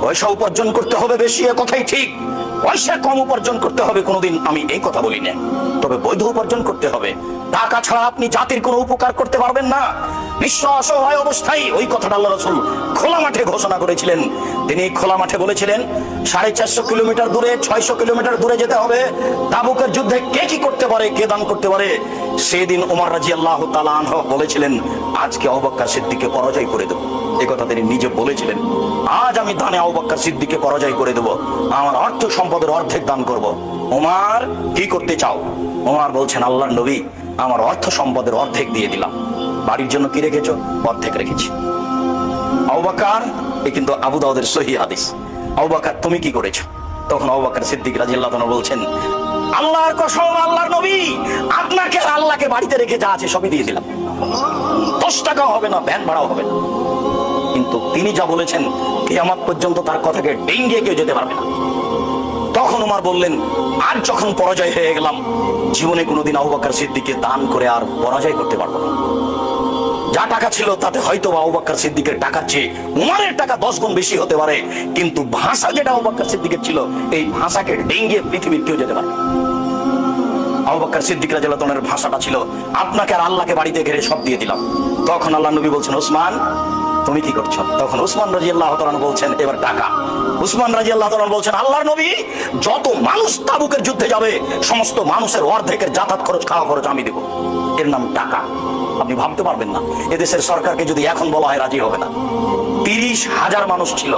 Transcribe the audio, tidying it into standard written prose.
পয়সা উপার্জন করতে হবে বেশি, এ কথাই ঠিক। পয়সা কম উপার্জন করতে হবে কোনোদিন আমি এই কথা বলি না, তবে বৈধ উপার্জন করতে হবে। টাকা ছাড়া আপনি জাতির কোনো উপকার করতে পারবেন না। নিঃস্ব অসহায় অবস্থায় ওই কথাটা আল্লাহ রাসূল খোলা মাঠে ঘোষণা করেছিলেন। তিনি খোলা মাঠে বলেছিলেন 450 কিলোমিটার দূরে, 600 কিলোমিটার দূরে যেতে হবে। তাবুকের যুদ্ধে কে কি করতে পারে, কে দান করতে পারে। সেদিন ওমর রাদিয়াল্লাহু তাআলা আনহু বলেছিলেন, আজকে আবু বকর সিদ্দিককে পরাজয় করে দেব। এই কথা তিনি নিজে বলেছিলেন, আজ আমি দানে আবু বকর সিদ্দিককে পরাজয় করে দেব, আমার অর্থ সম্পদের অর্ধেক দান করব। ওমর, কি করতে চাও? ওমর বলছেন, আল্লাহর নবী, আমার অর্থ সম্পদের অর্ধেক দিয়ে দিলাম। বাড়ির জন্য কি রেখেছো? অর্ধেক রেখেছি। আবু বকর, এ কিন্তু আবু দাউদের সহিহ হাদিস। আবু বকর, তুমি কি করেছো? তখন আবু বকর সিদ্দিক রাদিয়াল্লাহু তাআলা বলছেন, আল্লাহর কসম, আল্লাহর নবী, আপনাকে আর আল্লাহকে বাড়িতে রেখে যা আছে সবই দিয়ে দিলাম। 10 টাকাও হবে না, ভ্যান ভাড়াও হবে না। কিন্তু তিনি যা বলেছেন, কিয়ামত পর্যন্ত তার কথাকে ডিঙ্গিয়ে কেউ যেতে পারবে না। তখন ওমর বললেন, আজ যখন পরাজয় হয়ে গেলাম, জীবনে কোনোদিন আবু বকর সিদ্দিককে দান করে আর পরাজয় করতে পারবো না। যা টাকা ছিল তাতে হয়তো আবু বকর সিদ্দিকের টাকার চেয়ে উমরের টাকা 10 গুণ বেশি হতে পারে, কিন্তু ভাষা যেটা আবু বকর সিদ্দিকের ছিল, এই ভাষাকে ডিঙ্গিয়ে পৃথিবীর কেউ যেতে পারে। আবু বকর সিদ্দিক রাদিয়াল্লাহু তাআলার ভাষাটা ছিল, আপনাকে আর আল্লাহকে বাড়িতে ঘিরে সব দিয়ে দিলাম। তখন আল্লাহর নবী বলছেন, ওসমান, তুমি কি করছো? তখন ওসমান রাদিয়াল্লাহু তাআলা বলছেন, এবার টাকা। ওসমান রাদিয়াল্লাহু তাআলা বলছেন, আল্লাহর নবী, যত মানুষ তাবুকের যুদ্ধে যাবে সমস্ত মানুষের অর্ধেকের যাতায়াত খরচ, খাওয়া খরচ আমি দেব। এর নাম টাকা। আপনি ভাবতে পারবেন না, এদেশের সরকারকে যদি এখন বলা হয় রাজি হবে না। 30,000 মানুষ ছিল।